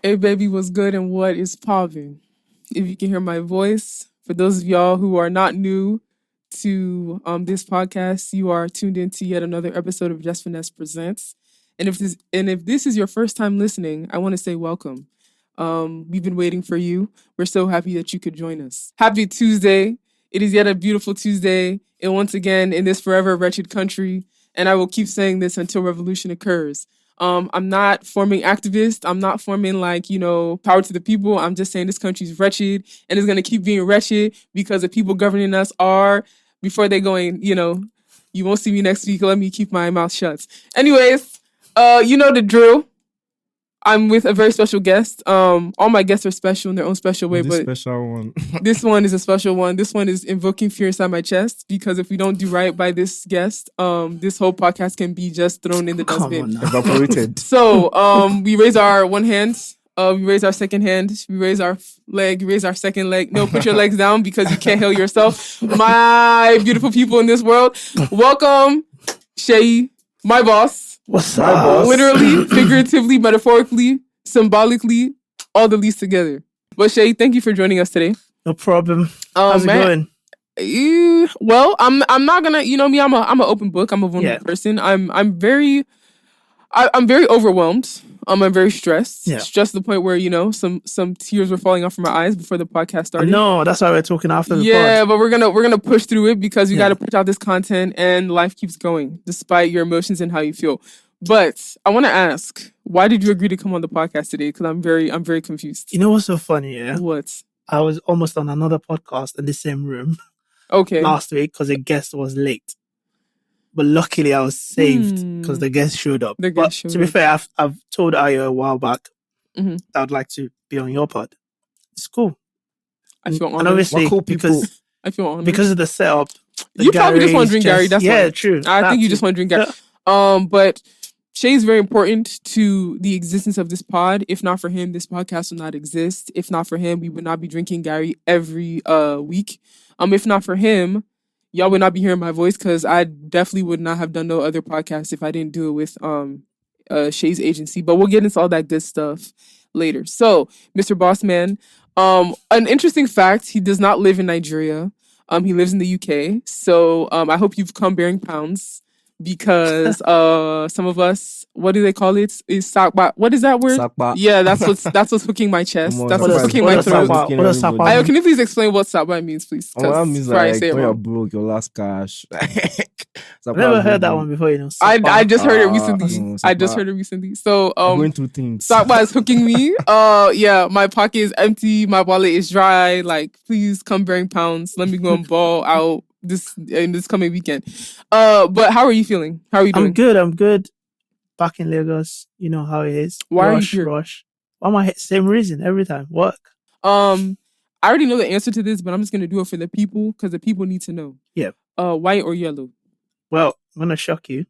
Hey baby, what's good and what is popping? If you can hear my voice, for those of y'all who are not new to this podcast, you are tuned into yet another episode of Jess Finesse Presents. And if this is your first time listening, I want to say welcome. We've been waiting for you. We're so happy that you could join us. Happy Tuesday. It is yet a beautiful Tuesday. And once again, in this forever wretched country, and I will keep saying this until revolution occurs. I'm not forming activist. I'm not forming power to the people. I'm just saying this country's wretched and it's going to keep being wretched because the people governing us are, before they going, you won't see me next week. Let me keep my mouth shut. Anyways, you know the drill. I'm with a very special guest. All my guests are special in their own special way, but special one. this one is a special one. This one is invoking fear inside my chest because if we don't do right by this guest, this whole podcast can be just thrown in the dustbin. Evaporated. So, we raise our one hand. We raise our second hand. We raise our leg. We raise our second leg. No, put your legs down because you can't heal yourself. My beautiful people in this world, welcome, Seyi, my boss. What's up? Literally, figuratively, metaphorically, symbolically, all the least together. But Seyi, thank you for joining us today. No problem. How's it going? Well, I'm not gonna. You know me. I'm an open book. I'm a vulnerable person. I'm very overwhelmed. I'm very stressed. Yeah. Stressed to the point where some tears were falling off from my eyes before the podcast started. No, that's why we're talking after the Yeah, pod. but we're gonna push through it because we got to put out this content and life keeps going despite your emotions and how you feel. But I want to ask, why did you agree to come on the podcast today? Because I'm very confused. You know what's so funny? Yeah, What? I was almost on another podcast in the same room Okay. last week because the guest was late. But luckily, I was saved because the guest showed up. The guest showed to be up. fair, I've told Ayo a while back Mhm. that I'd like to be on your pod. It's cool. I feel And honored. obviously, What cool people. I feel honored. because of the setup, the You probably just want to drink Gary's Gary. That's yeah, why. true. I think you That's just want to drink Gary. But Shay is very important to the existence of this pod. If not for him, this podcast would not exist. If not for him, we would not be drinking Gary every week. If not for him, y'all would not be hearing my voice because I definitely would not have done no other podcast if I didn't do it with Shay's agency. But we'll get into all that good stuff later. So, Mr. Bossman, an interesting fact: he does not live in Nigeria. He lives in the UK. So, I hope you've come bearing pounds. Because some of us, what do they call it? Is sakba? What is that word? Sakba. Yeah, that's what's hooking my chest. Come on, That's what what's does- hooking what my does throat. sakba- What does sakba Ayo, Ayo, can you please explain what sakba means, please? That means before I like say it when you're wrong. broke, your last cash. I've never heard that one before. I just heard it Ah, recently. no, I just sakba. heard it recently. So I'm going through things. sakba is hooking me. Yeah, my pocket is empty. My wallet is dry. Like, please come bearing pounds. Let me go and ball out this coming weekend. But how are you feeling? How are you doing? I'm good. Back in Lagos, you know how it is. Why are you rush, here? Rush. Why am I here? Same reason every time. Work. I already know the answer to this, but I'm just gonna do it for the people because the people need to know. Yeah. White or yellow? Well, I'm gonna shock you.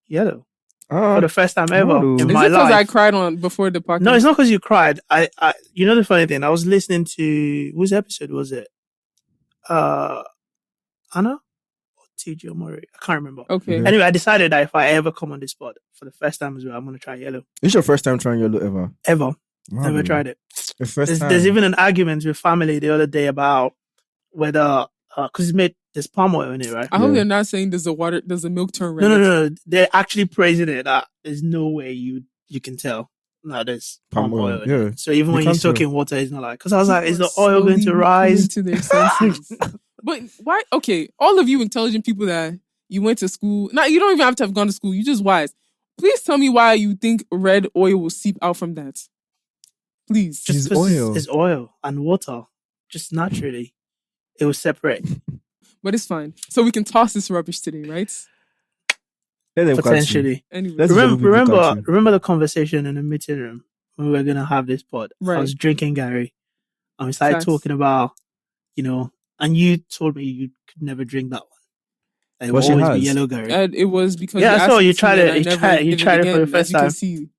Yellow. Ah, For the first time ever no. in Is my it because I life. cried on before the podcast? No, it's not because you cried. I you know the funny thing, I was listening to whose episode was it? Anna or TJ Omori? I can't remember. Okay. Mhm. Anyway, I decided that if I ever come on this pod for the first time as well, I'm gonna try yellow. It's your first time trying yellow ever. Ever. Wow, Never dude. tried it. Your first time. There's even an argument with family the other day about whether because there's palm oil in it, right? I hope Yeah. they're not saying does the milk turn red? No. They're actually praising it. That there's no way you can tell. No, there's palm oil. in it. Yeah. So even You when you're can't tell. soaking water, it's not like because I was like, is the People are oil going to slowly rise? coming to their senses. But why? Okay, all of you intelligent people that you went to school. Now you don't even have to have gone to school. You just wise. Please tell me why you think red oil will seep out from that. Please. Just It's 'cause oil. It's oil and water. Just naturally, it will separate. But it's fine. So we can toss this rubbish today, right? Let them catch you. Potentially. Anyway. Let's- Remember- Remember the conversation in the meeting room when we were gonna have this pod. Right. I was drinking Gary, and we started Facts. talking about, and you told me you could never drink that one. It will Well, she always be has. yellow Gary. And it was because Yeah, I saw asked you me to tried and it. I You never tried- you did tried it for the again, first as you can time. see.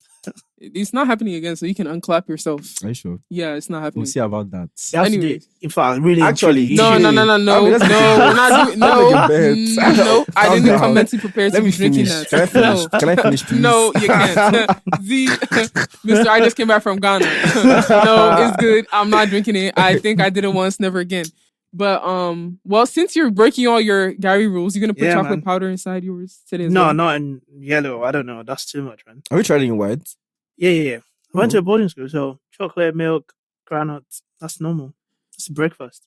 It's not happening again, so you can unclap yourself. Are you sure? Yeah, it's not happening. We'll see about that. You have to do Anyway. it. In fact, really, Actually, truly, No, you no, should. no, no, no, I mean, let's no. We're not doing. I'll No, make a bet. no. I Calm didn't down. come mentally prepared to Let be me drinking finish. that. Can I finish? No. Can I finish, please? No, you can't. Mr. I just came back from Ghana. No, it's good. I'm not drinking it. I think I did it once, never again. But well, since you're breaking all your Gary rules, you're gonna put chocolate powder inside yours today. No, not in yellow. I don't know. That's too much, man. Have we tried it in white? Yeah. I went to a boarding school, so chocolate, milk, granules. That's normal. It's breakfast.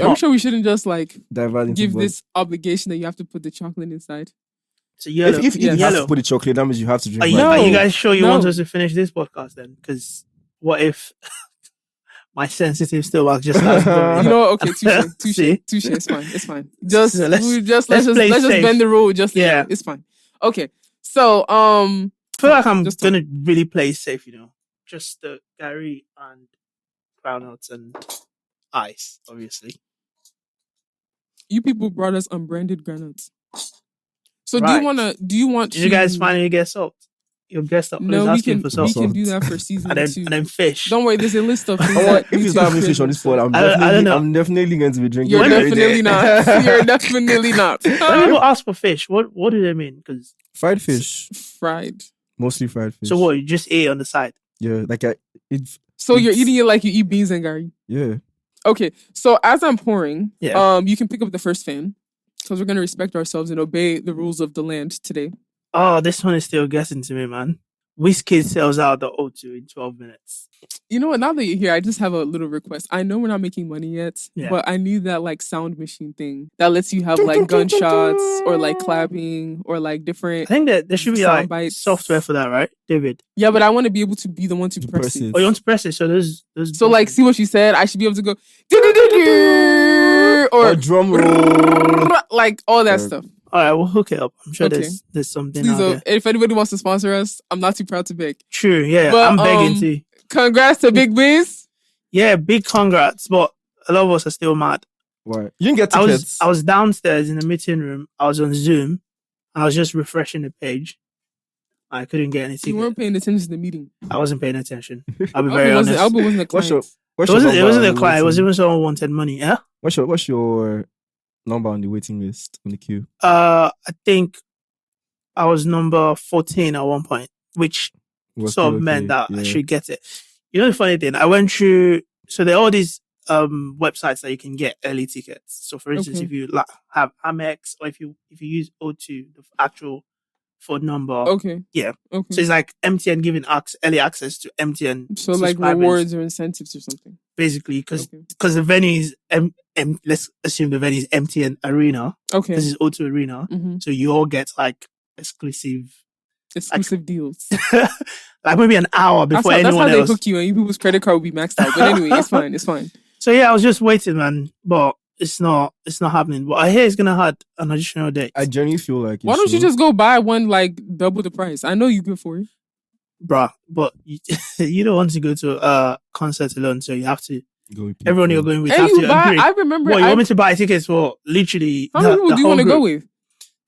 I'm sure we shouldn't just like Divide into give both. this obligation that you have to put the chocolate inside. So yellow. If you have yellow. to put the chocolate, that means you have to drink Are white. you guys sure you No. want us to finish this podcast then? Because what if my sensitive stomach just starts going? You know, okay, touche. See? It's fine. It's fine. Just So let's just play safe. bend the rule. Yeah. It's fine. Okay, so I feel like I'm Just gonna really play safe, Just the Gary and groundnuts and ice, obviously. you people brought us unbranded granules. So Right. do you want Did you guys finally get salt? Your guest up No, is we asking can for salt. do that for season And 2. then fish. Don't worry, there's a list of things. If that you need start to having be fish on this pod, I don't know. I'm definitely going to be drinking. You're it every definitely day. not. You're definitely not. When people ask for fish, what do they mean? Because Fried fish, Fried. mostly fried fish. so what? You just ate on the side. Yeah, like it's So you're eating it like you eat beans and Gary. yeah. Okay, so as I'm pouring, Yeah. you can pick up the first fan because we're gonna respect ourselves and obey the rules of the land today. Oh, this one is still guessing to me, man. Whiskey sells out the O2 in 12 minutes. You know what? Now that you're here, I just have a little request. I know we're not making money yet, Yeah. but I need that like sound machine thing that lets you have like gunshots or like clapping or like I different. think that there should be Sound like bites. software for that, right, David? Yeah, but I want to be able to be the one to press press it. it. Oh, you want to press it? So there's So like, see what she said? I should be able to go Or or drum roll. like all that Yeah. stuff. All right, we'll hook it up. I'm sure Okay. there's something Please, out there. if anybody wants to sponsor us, I'm not too proud to beg. True, yeah. But, I'm begging to. Congrats to Big Biz. Yeah, big congrats. But a lot of us are still mad. Why? You didn't get I tickets. was downstairs in the meeting room. I was on Zoom. I was just refreshing the page. I couldn't get any You ticket. weren't paying attention to the meeting. I wasn't paying attention. I'll be very honest. Alba wasn't a What's client. What's It your wasn't number a on the client. It was waiting- even someone wanted money. Yeah. What's your number on the waiting list on the queue? I think I was number 14 at one point, which Was sort of still meant okay, that yeah. I should get it. You know the funny thing? I went through. So there are all these websites that you can get early tickets. So for instance, Okay. if you have Amex or if you use O2, the actual phone number. Okay. Yeah. Okay. So it's like MTN giving early access to MTN. So like subscribers, rewards or incentives or something. basically, because Okay. the venue is let's assume the venue is MTN Arena. Okay. This is O2 Arena, Mhm. so you all get like exclusive, Exclusive deals. like maybe an hour before That's anyone how they else. hook you, and you people's credit card will be maxed out. But anyway, it's fine. It's fine. So yeah, I was just waiting, man, but it's not happening. But I hear it's gonna have an additional date, I genuinely feel like. Why don't you just go buy one like double the price? I know you good for it. bruh. But you, you don't want to go to a concert alone, so you have to. go with Everyone people? you're going with And have you to buy. agree. I remember. What, you want me to buy tickets for literally? How many people do you want to go with?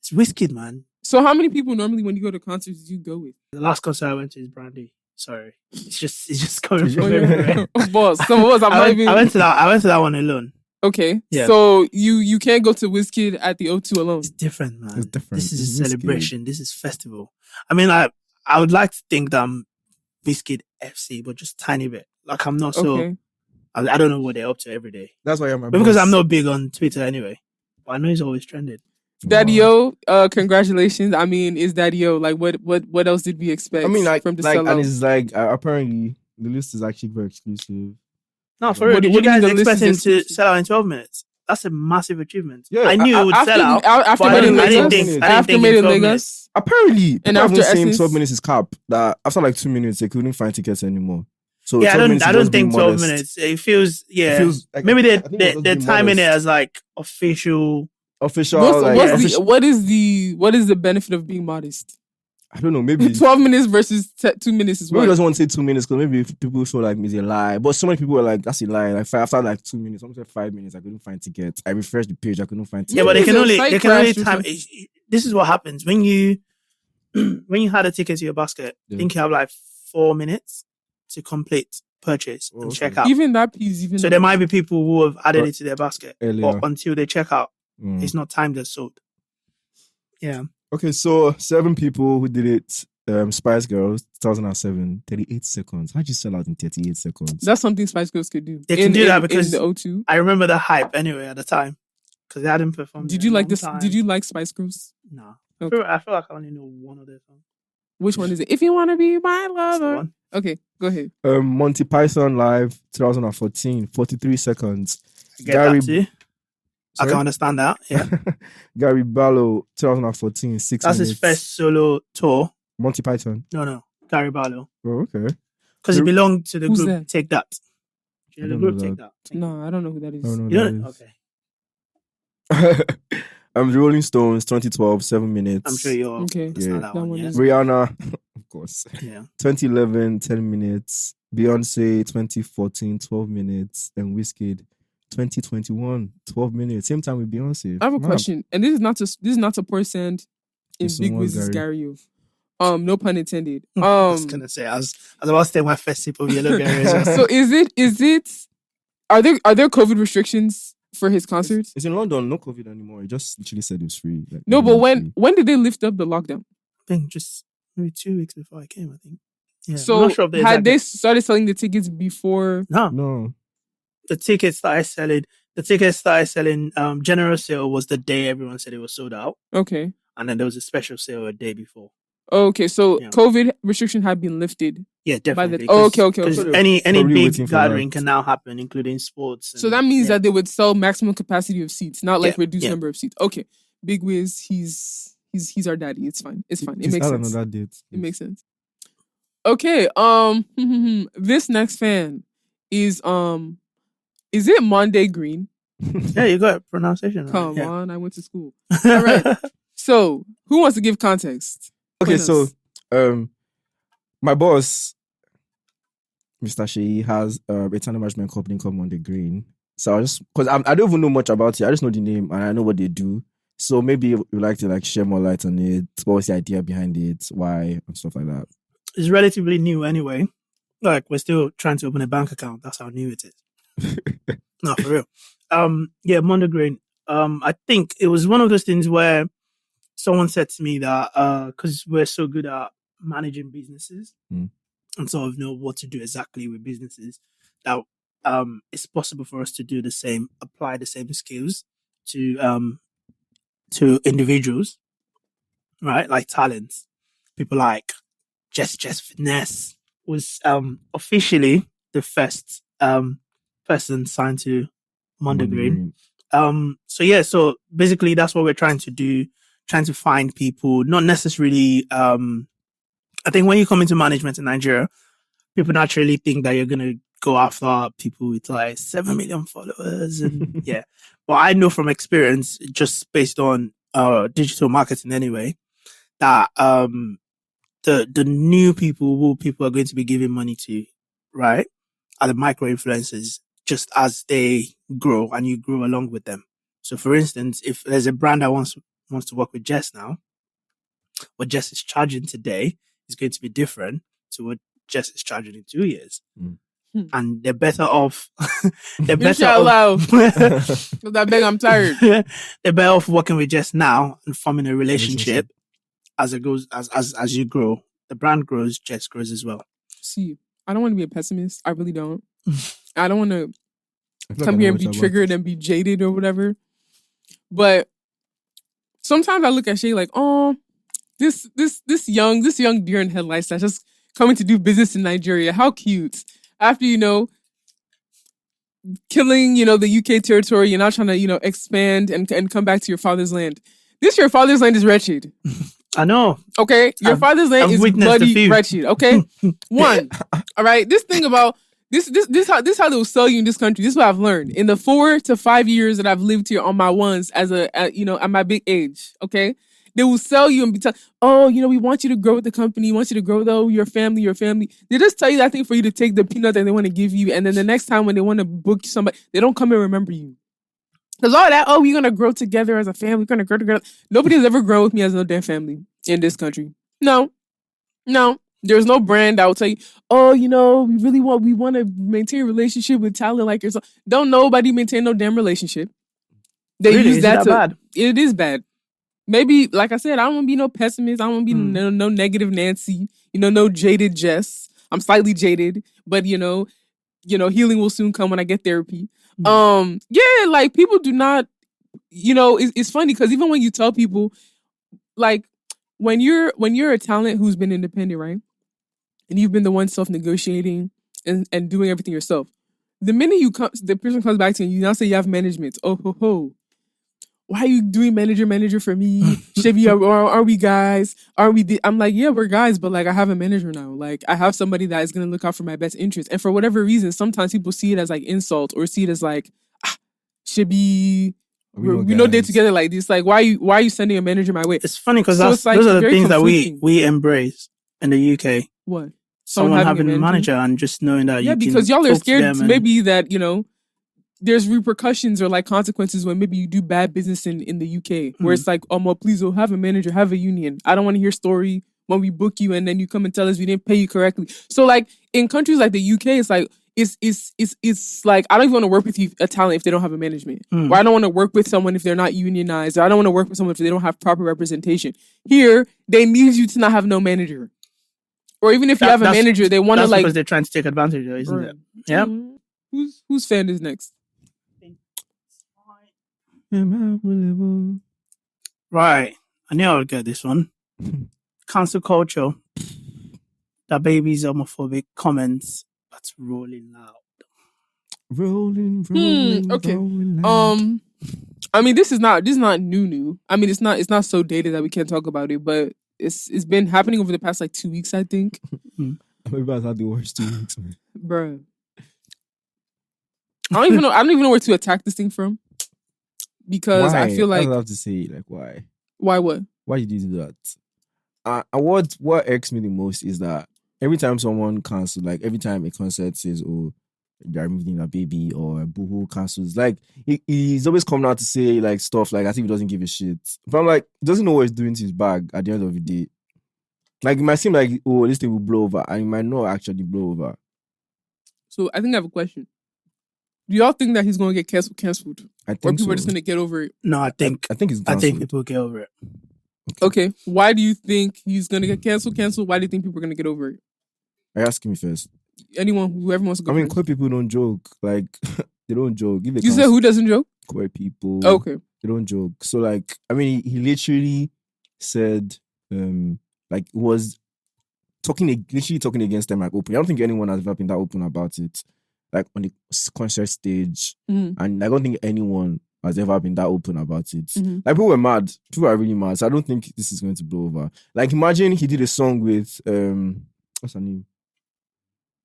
It's Whiskey, man. So how many people normally when you go to concerts do you go with? The last concert I went to is Brandy. Sorry, it's just coming Oh, from yeah. everywhere. Boss, some of us. I went to that one alone. Okay. Yeah. So you can't go to Wizkid at the O2 alone. It's different, man. It's different. This is It's a Wizkid. celebration. This is festival. I mean, I would like to think that I'm Biscuit FC, but just tiny bit. Like I'm not so. Okay. I don't know what they're up to every day. That's why I'm my But because boss. I'm not big on Twitter anyway. But I know he's always trending. Daddy Wow. O, congratulations. I mean, is Daddy O like what else did we expect? I mean, like, from the like, sellout? and it's like apparently the list is actually very exclusive. No, for What real. do Did you you guys mean the list expect is him to exclusive? sell out in 12 minutes? That's a massive achievement. Yeah, I knew it would sell out. After but I Made in didn't Lagos, think- I didn't after think Made in in 12 Lagos, minutes. Apparently, And people have after been saying Essence? 12 minutes is cap. That after like 2 minutes, they couldn't find tickets anymore. So Yeah, 12 minutes I is don't just being think 12 modest. minutes. It feels, yeah. It feels like- Maybe I think it was just they're being timing it modest. as like official. Official, what's, like, what's official- what is the benefit of being modest? I don't know, maybe 12 minutes versus 2 minutes is maybe what? he doesn't want to say 2 minutes because maybe if people feel like it's a lie. But so many people are like, that's a lie. Like after like 2 minutes, someone said 5 minutes, I couldn't find tickets. I refreshed the page, I couldn't find tickets. Yeah, but they Maybe can it's a only site crash or time. something. This is what happens when you when you had a ticket to your basket, I think you have like 4 minutes to complete purchase and check out. Even that, please. Even so there might be people who have added it to their basket, earlier. but until they check out, it's not timed as sold. Yeah. Okay, so 7 people who did it. Spice Girls, 2007, 38 seconds. How'd you sell out in 38 seconds? That's something Spice Girls could do. They can do that because in the O2. I remember the hype anyway at the time because they hadn't performed. Did you like this? Did you like Spice Girls? No. Okay. I feel like I only know one of their songs. Which one is it? If you want to be my lover. One. Okay, go ahead. Monty Python Live, 2014, 43 seconds. I get that too. I can understand that. Yeah. Gary Barlow, 2014, 6 That's minutes. his first solo tour. Monty Python. No. Gary Barlow. Oh, okay. Because he belonged to the Who's group that? Take That. Do you know the group Take That? No, I don't know who that is. You don't know? Okay. The Rolling Stones, 2012, 7 minutes. I'm sure you'll understand that one. Yeah. Rihanna, of course. Yeah. 2011, 10 minutes. Beyonce, 2014, 12 minutes. And Wizkid, 2021, 12 minutes. Same time with Beyonce. I have a question, and this is not to pour sand in Big Wiz's Gary. No pun intended. I was gonna say I was about to take my first sip of yellow berry. So is it? Are there COVID restrictions for his concerts? It's in London, no COVID anymore. It just literally said it was free. Like, no, but when did they lift up the lockdown? I think just maybe 2 weeks before I came. I think. Yeah. So I'm not sure if had they started selling the tickets before? No. The tickets started selling. General sale was the day everyone said it was sold out. Okay. And then there was a special sale a day before. Okay, so COVID restriction had been lifted. Yeah, definitely. Okay. Any big gathering can now happen, including sports. So that means that they would sell maximum capacity of seats, not like reduced number of seats. Okay, Big Wiz, he's our daddy. It's fine. It makes sense. It makes sense. Okay. This next fan is it Mondegreen? Yeah, you got pronunciation. Come on, I went to school. All right. So, who wants to give context? Okay, so my boss, Mr. Seyi, has a talent management company called Mondegreen. So because I don't even know much about it, I just know the name and I know what they do. So maybe you'd like to share more light on it. What was the idea behind it? Why and stuff like that? It's relatively new anyway. Like we're still trying to open a bank account. That's how new it is. No, for real. Mondegreen. I think it was one of those things where someone said to me that because we're so good at managing businesses and sort of know what to do exactly with businesses, that it's possible for us to do the same, apply the same skills to individuals, right? Like talents. People like Jess Finesse was officially the first person signed to Mondegreen. So basically that's what we're trying to do. Trying to find people, not necessarily. I think when you come into management in Nigeria, people naturally think that you're gonna go after people with 7 million followers, and But I know from experience, just based on digital marketing anyway, that the new people who people are going to be giving money to, right, are the micro influencers. Just as they grow, and you grow along with them. So, for instance, if there's a brand that wants to work with Jess now, what Jess is charging today is going to be different to what Jess is charging in 2 years. And they're better off. They're better off. I beg, I'm tired. They're better off working with Jess now and forming a relationship as it goes, as you grow. The brand grows, Jess grows as well. See, I don't want to be a pessimist. I really don't. I don't want to come here and be triggered and be jaded or whatever. But sometimes I look at Shay like, oh, this young deer in headlights that's just coming to do business in Nigeria. How cute. After, killing, the UK territory, you're now trying to, expand and come back to your father's land. Your father's land is wretched. I know. Okay? Your father's land is bloody wretched. Okay? One. All right? This thing about This how they will sell you in this country. This is what I've learned in the 4 to 5 years that I've lived here on my ones at my big age. Okay, they will sell you and be telling, we want you to grow with the company, we want you to grow your family. They just tell you that thing for you to take the peanut that they want to give you, and then the next time when they want to book somebody, they don't come and remember you. Because all that, we're gonna grow together as a family, we're gonna grow together. Nobody has ever grown with me as no damn family in this country. No, no. There's no brand that will tell you, oh, we want to maintain a relationship with talent like yourself. Don't nobody maintain no damn relationship. They Really? use Is it that that bad? It is bad. Maybe, like I said, I don't want to be no pessimist. I don't want to be no negative Nancy. No jaded Jess. I'm slightly jaded, but healing will soon come when I get therapy. Yeah, like people do not. It's funny because even when you tell people, like when you're a talent who's been independent, right, and you've been the one self-negotiating and doing everything yourself, the minute the person comes back to you, you now say you have management. Oh ho ho. Why are you doing manager for me? Chevy, are we guys? Are we? I'm like, yeah, we're guys, but like, I have a manager now. Like, I have somebody that is gonna look out for my best interest. And for whatever reason, sometimes people see it as like insult or see it as like, Chevy, we know they're together like this. Like, why are you sending a manager my way? It's funny because those are the things that we embrace in the UK. What? Someone having a manager and just knowing that because y'all are scared maybe that there's repercussions or like consequences when maybe you do bad business in the UK where it's like, oh, well, please have a manager, have a union. I don't want to hear story when we book you and then you come and tell us we didn't pay you correctly. So like in countries like the UK, it's like it's like I don't even want to work with a talent if they don't have a management. Or I don't want to work with someone if they're not unionized. Or I don't want to work with someone if they don't have proper representation. Here, they need you to not have no manager. Or even if you have a manager, they want to like because they're trying to take advantage of it, isn't it? Yeah. Whose fan is next? Right. I knew I would get this one. Cancel culture. That baby's homophobic comments. That's rolling loud. Rolling. Okay. Rolling loud. I mean, this is not new. I mean, it's not so dated that we can't talk about it, but it's been happening over the past like 2 weeks, I think. Maybe I've had the worst 2 weeks, man. Bruh. I don't even know where to attack this thing from. Because why? I feel like I have to say, like, why? Why what? Why did you do that? What irks me the most is that every time someone cancels, like every time a concert says, "Oh, they're removing a baby," or a boohoo cancels, like he's always coming out to say like stuff like as if he doesn't give a shit. But I'm like, he doesn't know what he's doing to his bag at the end of the day. Like it might seem like, oh, this thing will blow over, and it might not actually blow over. So I think I have a question. Do y'all think that he's going to get cancelled? I think or people so. are just going to get over it? No, I think he's cancelled. I think people will get over it. Okay. Why do you think he's going to get cancelled? Why do you think people are going to get over it? Are you asking me first? Whoever wants to go. I mean, first. queer people don't joke. Like they don't joke. You said who doesn't joke? Queer people. Okay. They don't joke. So like, I mean, he literally said, like was literally talking against them like open. I don't think anyone has ever been that open about it. Like on the concert stage, and I don't think anyone has ever been that open about it. Like people were mad. People are really mad. So I don't think this is going to blow over. Like imagine he did a song with what's her name?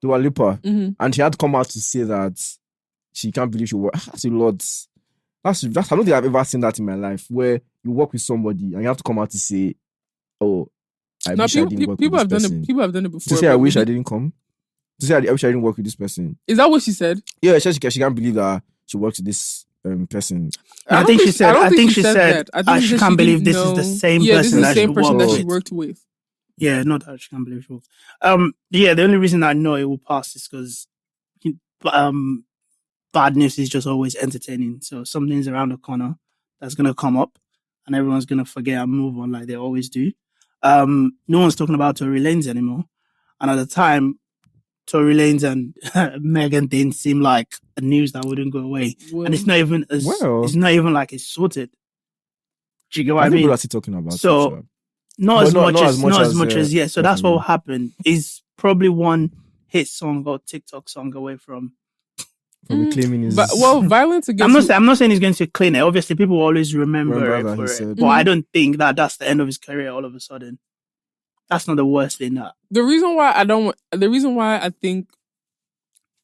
Dua Lipa, and she had to come out to say that she can't believe she worked. That's a lot. That's I don't think I've ever seen that in my life where you work with somebody and you have to come out to say, "Oh, I wish I didn't work with this person." People have done it before. To say I wish I didn't come. To say I wish I didn't work with this person. Is that what she said? Yeah, she can't believe that she works with this person. I think she said she can't believe this is the same person that she worked with. Yeah, not that she can't believe she worked. Yeah, the only reason I know it will pass is because bad news is just always entertaining. So something's around the corner that's gonna come up, and everyone's gonna forget and move on like they always do. No one's talking about Tory Lanez anymore, and at the time, Tory Lanez and Megan didn't seem like a news that wouldn't go away, and it's not even it's not even like it's sorted. Do you get what I mean? People are still talking about so it, not as much as yeah. So that's what will happen. Is probably one hit song or TikTok song away from reclaiming his. Violence against. I'm not saying he's going to clean it. Obviously, people will always remember it for it. But I don't think that that's the end of his career. All of a sudden. That's not the worst thing. The reason why I think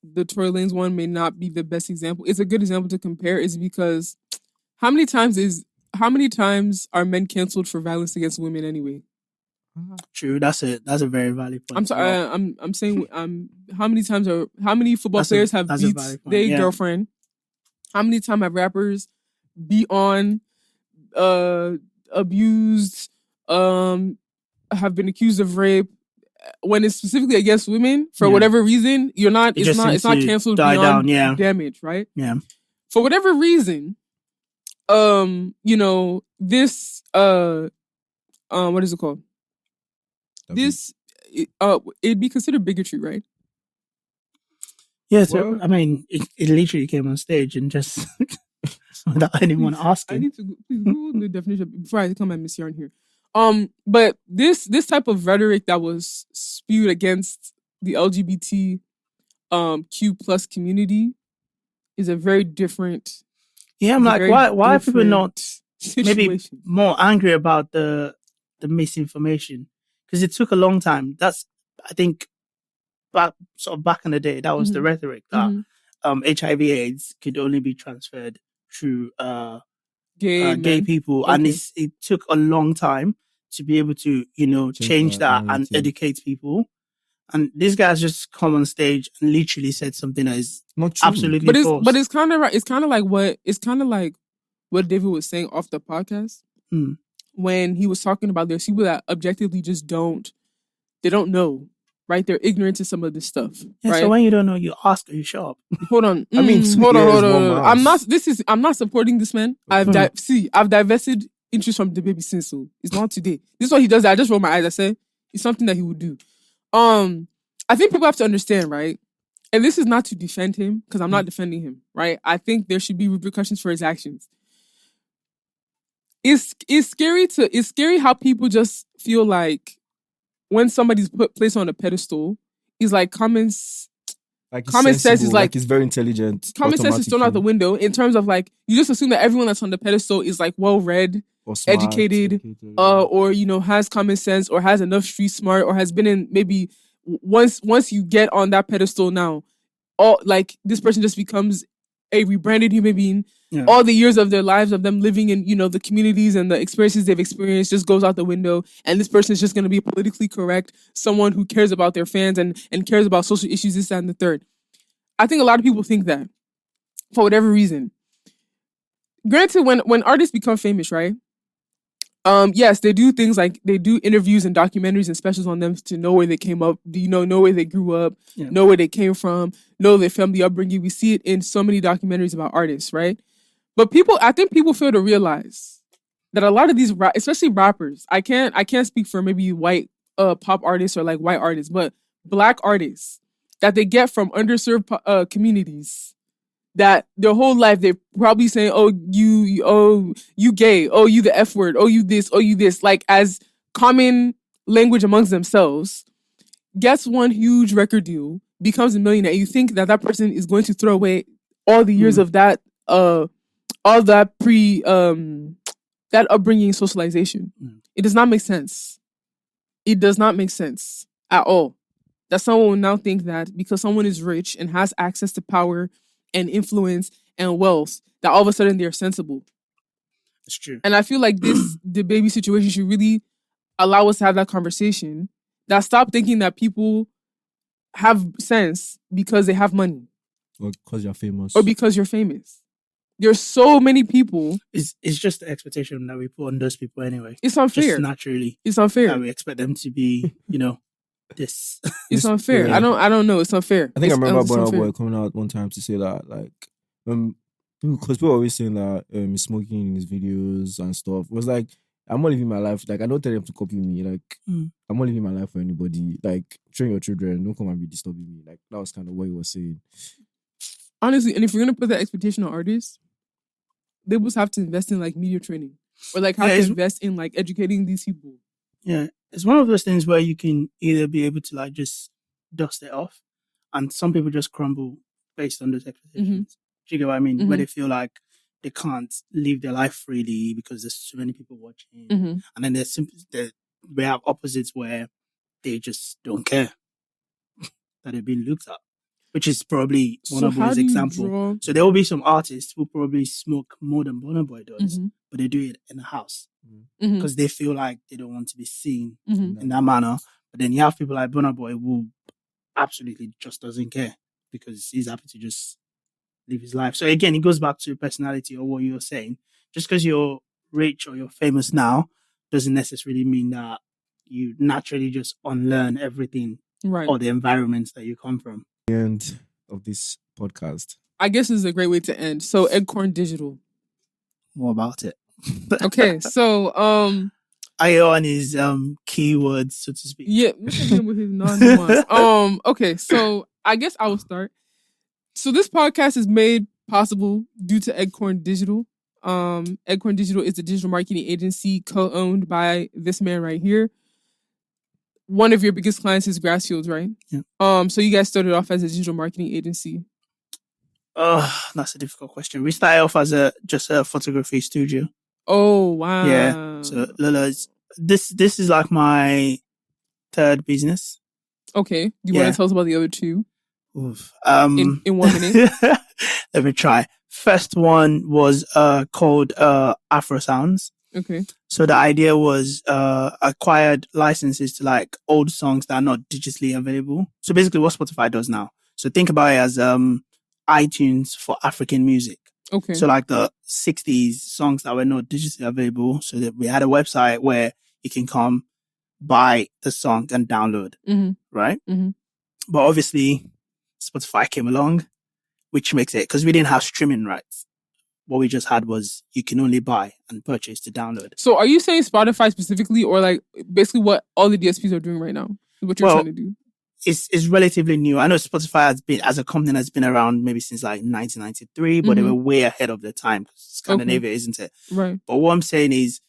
the Tory Lanez one may not be the best example, it's a good example to compare, is because how many times are men canceled for violence against women anyway? True, that's a very valid point. I'm sorry, I'm saying how many football players have beat their girlfriend? How many times have rappers beat on, abused, have been accused of rape, when it's specifically against women, for Yeah. whatever reason, you're not. It It's just not. seems It's not to canceled die beyond down, yeah. damage, right? Yeah. For whatever reason, this what is it called? This it'd be considered bigotry, right? Yeah, so Well- I mean, it literally came on stage and just without anyone I asking. need to please Google the definition before I come and miss yarn here. But this type of rhetoric that was spewed against the LGBT Q plus community is a very different. Yeah, I'm it's a like, very why are people not different maybe situation. more angry about the misinformation? Because it took a long time. That's, I think, back in the day, that was the Mhm. rhetoric that Mhm. HIV/AIDS could only be transferred through Gay gay men. people, and Okay. it took a long time to be able to change that and narrative. educate people. And these guys just come on stage and literally said something that is Not true. absolutely false. But it's kind of right. It's kind of like what David was saying off the podcast when he was talking about there's people that objectively just don't know, right? They're ignorant to some of this stuff, Yeah, right? so when you don't know, you ask or you show up. Hold on. I mean, 2 hold ears, on. one mouth. I'm not supporting this man. I've divested interest from the baby since, so it's not today. This is what he does. I just roll my eyes. I say it's something that he would do. I think people have to understand, right? And this is not to defend him, because I'm not defending him, right? I think there should be repercussions for his actions. It's scary how people just feel like when somebody's placed on a pedestal, is like common sense is like he's very intelligent. common sense is thrown out the window in terms of like you just assume that everyone that's on the pedestal is like well read, or smart, educated, or has common sense or has enough street smart or has been in maybe once you get on that pedestal now, all like this person just becomes a rebranded human being. Yeah. All the years of their lives of them living in the communities and the experiences they've experienced just goes out the window, and this person is just going to be politically correct, someone who cares about their fans and cares about social issues, this, that, and the third. I think a lot of people think that for whatever reason. Granted, when artists become famous, right? Yes, they do things like they do interviews and documentaries and specials on them to know where they came up, know where they grew up, know where they came from, know their family upbringing. We see it in so many documentaries about artists, right? But I think people fail to realize that a lot of these, especially rappers, I can't speak for maybe white pop artists or like white artists, but Black artists that they get from underserved communities, that their whole life they're probably saying, oh you gay, oh you the F word, oh you this, like as common language amongst themselves, gets one huge record deal, becomes a millionaire. You think that person is going to throw away all the years of that all that that upbringing, socialization. It does not make sense. It does not make sense at all. That someone will now think that because someone is rich and has access to power and influence and wealth, that all of a sudden they're sensible. It's true. And I feel like the baby situation should really allow us to have that conversation. That stop thinking that people have sense because they have money. Or because you're famous. Or because you're famous. There's so many people. It's just the expectation that we put on those people anyway. It's unfair. Just naturally. It's unfair. That we expect them to be, this. It's unfair. Yeah. I don't know. It's unfair. I think I remember Burna unfair. Boy coming out one time to say that, like, because people are always saying that he's smoking in his videos and stuff. It was like, I'm not living my life. Like, I don't tell them to copy me. Like, I'm not living my life for anybody. Like, train your children. Don't come and be disturbing me. Like, that was kind of what he was saying. Honestly, and if you're gonna put that expectation on artists, labels have to invest in like media training, or like have to invest in like educating these people. Yeah, it's one of those things where you can either be able to like just dust it off, and some people just crumble based on those expectations. Do you get what I mean? Where they feel like they can't live their life freely because there's so many people watching, and then we have opposites where they just don't care that they're being looked at, which is probably Burna Boy's example. So there will be some artists who probably smoke more than Burna Boy does, but they do it in the house because they feel like they don't want to be seen in that manner. But then you have people like Burna Boy who absolutely just doesn't care because he's happy to just live his life. So again, it goes back to personality or what you're saying. Just because you're rich or you're famous now doesn't necessarily mean that you naturally just unlearn everything Right. or the environments that you come from. The end of this podcast. I guess this is a great way to end. So Eggcorn Digital. More about it. Okay, so Ion is keywords, so to speak. yeah, look at him with his non-nuance. Okay, so I guess I will start. So this podcast is made possible due to Eggcorn Digital. Eggcorn Digital is a digital marketing agency co-owned by this man right here. One of your biggest clients is Grassfields, right? Yeah. So you guys started off as a digital marketing agency. That's a difficult question. We started off as just a photography studio. Oh wow! Yeah. So Lola's this is like my third business. Okay. You want to tell us about the other two? Oof. In 1 minute. Let me try. First one was called Afrosounds. Okay. So the idea was acquired licenses to like old songs that are not digitally available. So basically what Spotify does now. So think about it as iTunes for African music. Okay. So like the 60s songs that were not digitally available. So that we had a website where you can come buy the song and download. Mm-hmm. Right? Mm-hmm. But obviously Spotify came along, which makes it, because we didn't have streaming rights. What we just had was you can only buy and purchase to download. So are you saying Spotify specifically, or like basically what all the DSPs are doing right now? What you're trying to do? It's relatively new. I know Spotify has been, as a company, has been around maybe since like 1993, but they were way ahead of their time. Scandinavia, isn't it? Right. But what I'm saying is,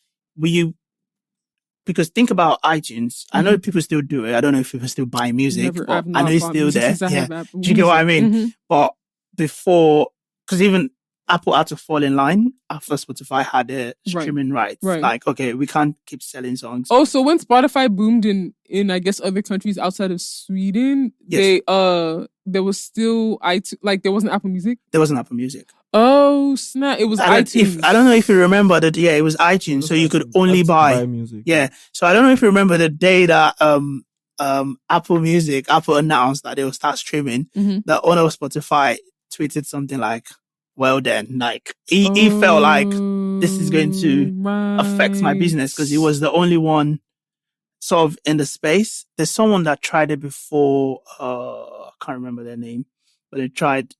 because think about iTunes. I know people still do it. I don't know if people still buy music, but I know it's still there. Yeah. Do you get what I mean? Mm-hmm. But before, because even Apple had to fall in line after Spotify had their streaming rights. Right. Like, okay, we can't keep selling songs. Oh, so when Spotify boomed in I guess other countries outside of Sweden, Yes. there was still iTunes, like there wasn't Apple Music? There wasn't Apple Music. Oh snap! It was iTunes. I don't know if you remember that. Yeah, it was iTunes, so you could only buy music. Yeah, so I don't know if you remember the day that Apple announced that they will start streaming. The owner of Spotify tweeted something like, "Well then," like he felt like this is going to affect my business because he was the only one sort of in the space. There's someone that tried it before. I can't remember their name, but they tried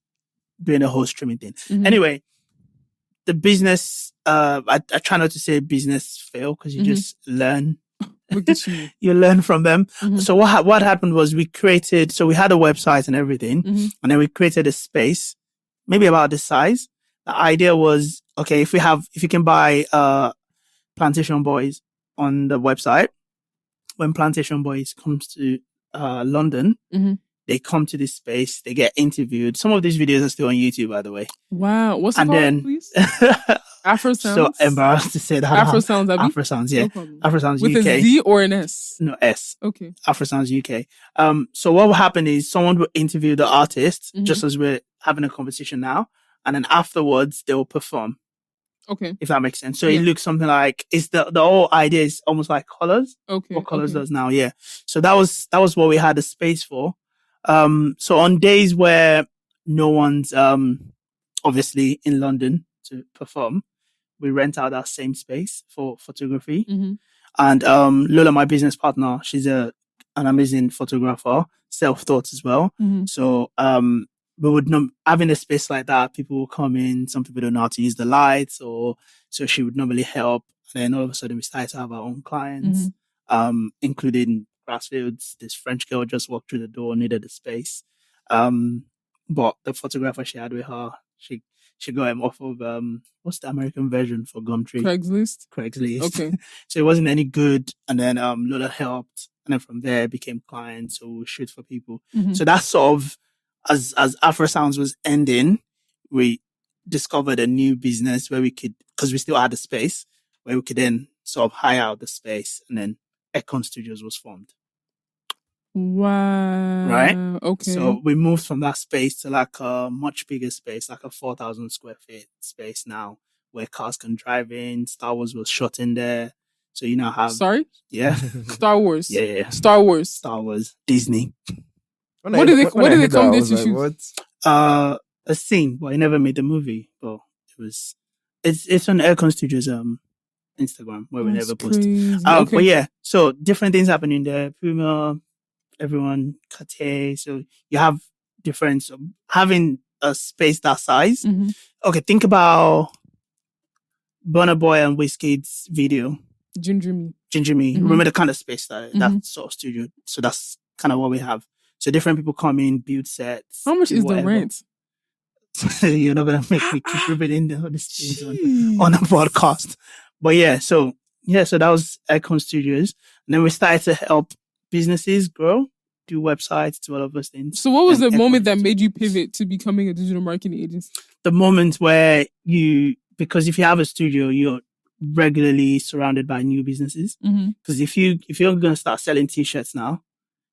doing a whole streaming thing. Anyway, the business, I try not to say business fail because you just learn. Look at you. You learn from them. So what happened was we had a website and everything, and then we created a space, maybe about this size. The idea was, okay, if you can buy Plantation Boys on the website, when Plantation Boys comes to London, they come to this space, they get interviewed. Some of these videos are still on YouTube, by the way. Wow. What's it called, please? Afrosounds? So embarrassed to say that. Afrosounds, Afrosounds, yeah. No Afrosounds With UK. a Z or an S? No, S. Okay. Afrosounds UK. So what will happen is someone will interview the artist, just as we're having a conversation now. And then afterwards, they will perform. Okay. If that makes sense. So it looks something like, it's the whole idea is almost like Colors. Okay. What Colors does now, yeah. So that was what we had the space for. So on days where no one's obviously in London to perform, we rent out that same space for photography. And Lola, my business partner, she's an amazing photographer, self-taught as well. So we would having a space like that, people will come in, some people don't know how to use the lights, so she would normally help. And then all of a sudden we started to have our own clients, including Grassfields. This French girl just walked through the door, needed a space. But the photographer she had with her, she got him off of what's the American version for Gumtree? Craigslist. Okay. So it wasn't any good. And then Lola helped. And then from there it became clients, so we'll shoot for people. So that's sort of as Afrosounds was ending, we discovered a new business where we could, because we still had the space, where we could then sort of hire out the space, and then Aircon Studios was formed. Wow. Right? Okay. So we moved from that space to like a much bigger space, like a 4,000 square feet space now, where cars can drive in. Star Wars was shot in there. So you now have... Sorry? Yeah. Star Wars. Yeah. Star Wars. Disney. What did they come there to shoot? A scene, but I never made the movie. But it's on Aircon Studios Instagram where we That's never post. crazy. But Okay. yeah, so different things happening there. Puma, everyone, Cartier. So you have different, so having a space that size. Mhm. Okay, think about Burna Boy and Wizkid's video, Ginger me. Ginger Me. Mhm. Remember the kind of space that Mhm. sort of studio. So that's kind of what we have. So different people come in, build sets. How much do is whatever. the rent? You're not gonna make me keep repeating all these things Jeez. on a podcast. But so that was Aircon Studios. And then we started to help businesses grow, do websites, do all of those things. So what was And the Aircon moment that Digital. made you pivot to becoming a digital marketing agency? The moment where because if you have a studio, you're regularly surrounded by new businesses. Mhm. Because if you're gonna start selling t-shirts now,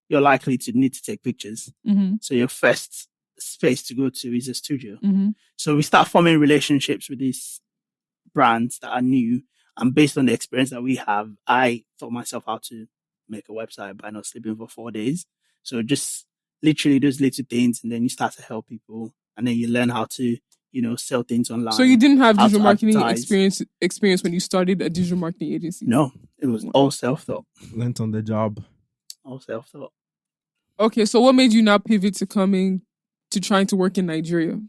you're likely to need to take pictures. Mhm. So your first space to go to is a studio. Mhm. So we start forming relationships with these brands that are new. And based on the experience that we have, I taught myself how to make a website by not sleeping for 4 days. So just literally those little things. And then you start to help people. And then you learn how to, sell things online. So you didn't have how digital to marketing advertise. experience when you started a digital marketing agency? No, it was all self-taught. Learned on the job. All self-taught. Okay, so what made you now pivot to trying to work in Nigeria?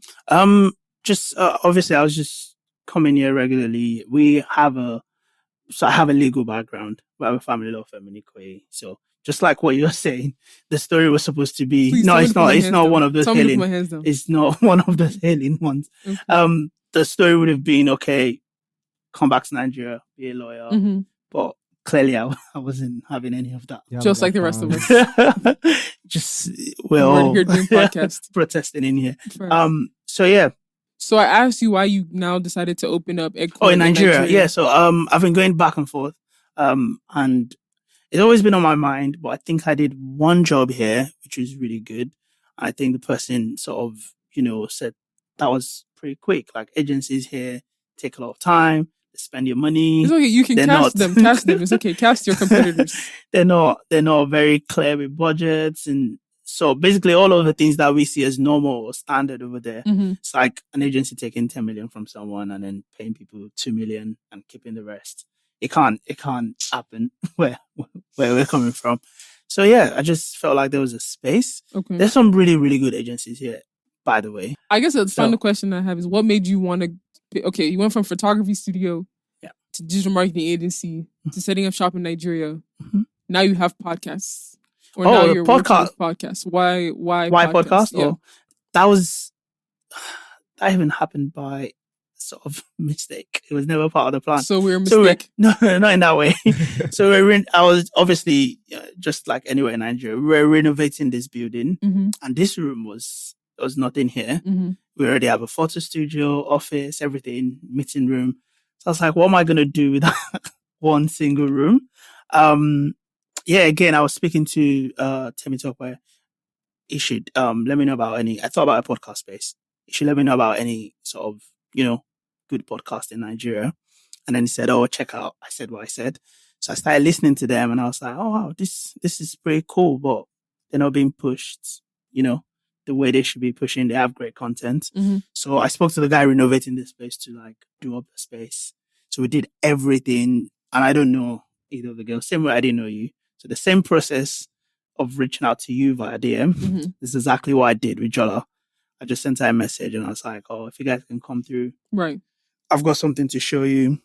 Just obviously I was just coming here regularly. I have a legal background. We have a family law firm in Ikoyi. So just like what you're saying, the story was supposed to be. Please, No, tell me it's to put my not. It's hands not down. one of those Tell me to put hailing. my hands down. It's not one of those hailing ones. Okay. The story would have been okay. Come back to Nigeria, be a lawyer. Mhm. But clearly, I wasn't having any of that. Yeah, Just but like the rest of us. Just We're all here doing podcast. protesting in here. First. So yeah. So I asked you why you now decided to open up Eggcorn. Oh, in Nigeria. Yeah. So I've been going back and forth. And it's always been on my mind, but I think I did one job here, which was really good. I think the person sort of, said that was pretty quick. Like agencies here take a lot of time, they spend your money. It's okay, you can They're cast not. them. Cast them. It's okay. Cast your competitors. They're not very clear with budgets. And so basically all of the things that we see as normal or standard over there, Mhm. it's like an agency taking 10 million from someone and then paying people 2 million and keeping the rest. It can't happen where we're coming from. So yeah, I just felt like there was a space. Okay. There's some really, really good agencies here, by the way. I guess the final question I have is what made you want to okay, you went from photography studio to digital marketing agency to setting up shop in Nigeria. Mhm. Now you have podcasts. Or now the you're working podcast. with podcasts. Why Podcast? Yeah. Oh, that even happened by sort of mistake. It was never part of the plan. So we're a So mistake. not in that way. So I was obviously just like anywhere in Nigeria. We were renovating this building, Mhm. and this room was nothing here. Mhm. We already have a photo studio, office, everything, meeting room. So I was like, what am I gonna do with one single room? Again, I was speaking to Temi Tokwe. He should let me know about any. I thought about a podcast space. He should let me know about any sort of good podcast in Nigeria. And then he said, "Oh, check out." I said what I said. So I started listening to them, and I was like, "Oh wow, this is pretty cool." But they're not being pushed, the way they should be pushing. They have great content. Mhm. So I spoke to the guy renovating this space to like do up the space. So we did everything, and I don't know either of the girls. Same way I didn't know you. So the same process of reaching out to you via DM. Mhm. This is exactly what I did with Jola. I just sent her a message and I was like, "Oh, if you guys can come through, Right. I've got something to show you."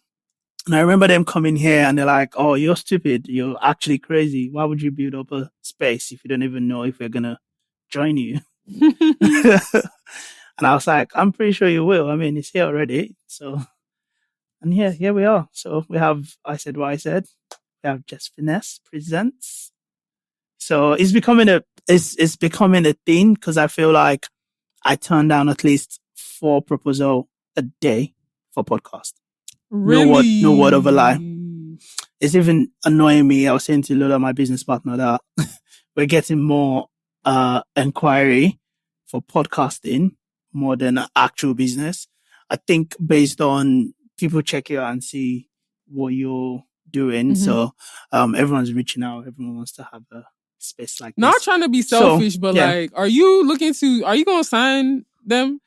And I remember them coming here and they're like, "Oh, you're stupid. You're actually crazy. Why would you build up a space if you don't even know if we're going to join you?" And I was like, "I'm pretty sure you will. I mean, it's here already." So, and here we are. So we have, I said what I said. We have Jess Finesse presents. So it's becoming a thing because I feel like I turn down at least 4 proposals a day for podcast. Really? No word of a lie. It's even annoying me. I was saying to Lola, my business partner, that we're getting more inquiry for podcasting more than actual business. I think based on people check you out and see what you're doing. Mhm. So everyone's reaching out. Everyone wants to have a space like this. Not trying to be selfish, but like, are you going to sign them?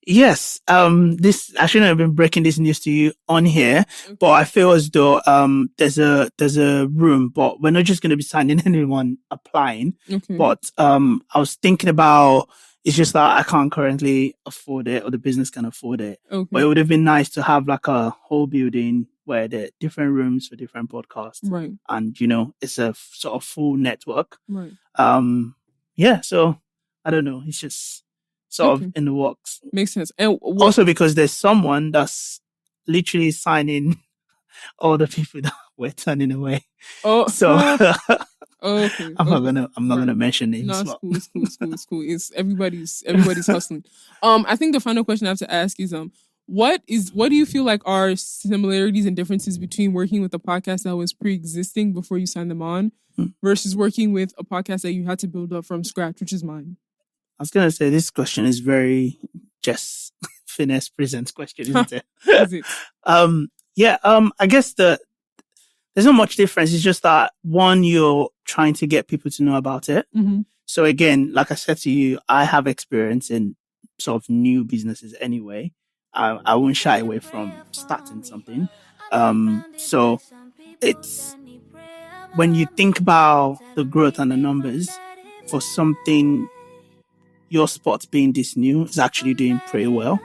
Yes. This I shouldn't have been breaking this news to you on here, but I feel as though there's a room, but we're not just going to be signing anyone applying. Okay. But I was thinking about, it's just that I can't currently afford it, or the business can afford it. Okay. But it would have been nice to have like a whole building where there are different rooms for different podcasts, Right. and it's a sort of full network. Right. Yeah. So I don't know. It's just sort of in the works. Makes sense. And Also because there's someone that's literally signing all the people that we're turning away. Oh, So okay. I'm not gonna mention names. No, it's cool. It's everybody's hustling. I think the final question I have to ask is what do you feel like are similarities and differences between working with a podcast that was pre-existing before you signed them on versus working with a podcast that you had to build up from scratch, which is mine? I was gonna say this question is very Jess Finesse presents question, isn't it? Is it? I guess there's not much difference. It's just that one, you're trying to get people to know about it. Mm-hmm. So again, like I said to you, I have experience in sort of new businesses anyway. I won't shy away from starting something. So it's when you think about the growth and the numbers for something, your spot being this new is actually doing pretty well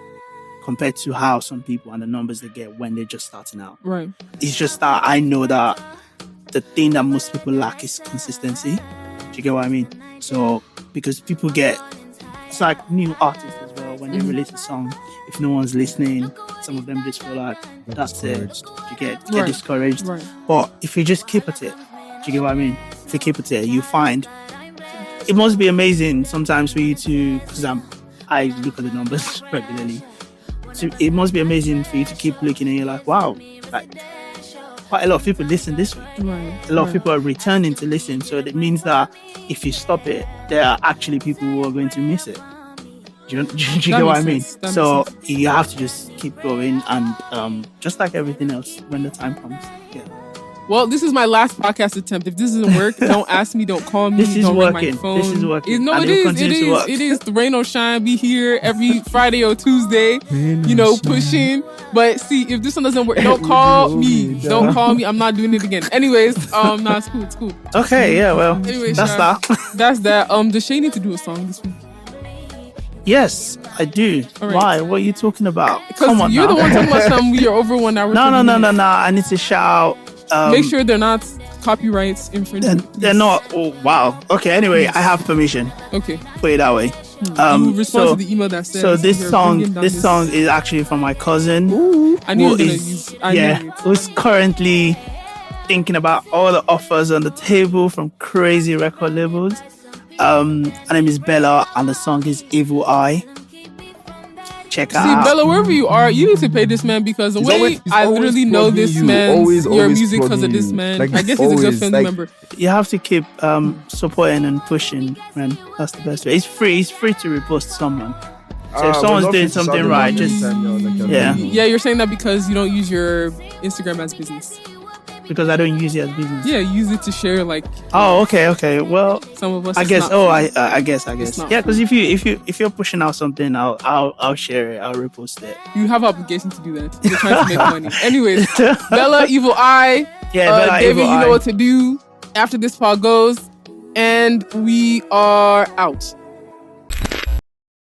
compared to how some people and the numbers they get when they're just starting out. Right. It's just that I know that the thing that most people lack is consistency. Do you get what I mean? So because people it's like new artists as well, when they release a song, if no one's listening, some of them just feel like that's it. You get discouraged. Right. But if you just keep at it, do you get what I mean? If you keep at it, you find it must be amazing sometimes for you to, because I look at the numbers regularly. So it must be amazing for you to keep looking and you're like, wow, like quite a lot of people listen this week. Right. A lot of people are returning to listen. So it means that if you stop it, there are actually people who are going to miss it. Do you get what I mean? So you have to just keep going and just like everything else, when the time comes. Yeah. Well, this is my last podcast attempt. If this doesn't work, don't ask me, don't call me, This is don't ring my working. phone. This is working. No, And it it'll is. continue to work. It is. The rain or shine, be here every Friday or Tuesday, pushing. But see, if this one doesn't work, don't call me. Don't call me. I'm not doing it again. Anyways, no, it's cool. It's cool. Okay, yeah, well, Anyways, that's that. That's that. Does Shay need to do a song this week? Yes, I do. All right. Why? What are you talking about? Because Come on you're now. the one talking about something you're over 1 hour. No. I need to shout out. Make sure they're not copyrights infringement. They're not. Oh, wow. Okay, anyway, I have permission. Okay. Put it that way. You respond to the email that says. So this song is actually from my cousin. Ooh, I knew you were who gonna is- use. I knew it. who's currently thinking about all the offers on the table from crazy record labels. Her name is Bella, and the song is Evil Eye. Check See, out. Bella, wherever you are, you need to pay this man because the way I literally know this man, your music because of this man. Like, I guess he's a good always, family like- member. You have to keep supporting and pushing, man. That's the best way. It's free. It's free to repost someone. So if someone's doing something right, just yeah. Yeah, you're saying that because you don't use your Instagram as business. because I don't use it as business. Yeah, use it to share like. Oh, okay. Well, some of us. I it's guess. not Oh, free. I guess. not Yeah, because if you're pushing out something, I'll share it. I'll repost it. You have obligation to do that. You're trying to make money. Anyways, Bella, Evil Eye. Yeah, Bella, David, Evil you Eye. know what to do after this pod goes, and we are out.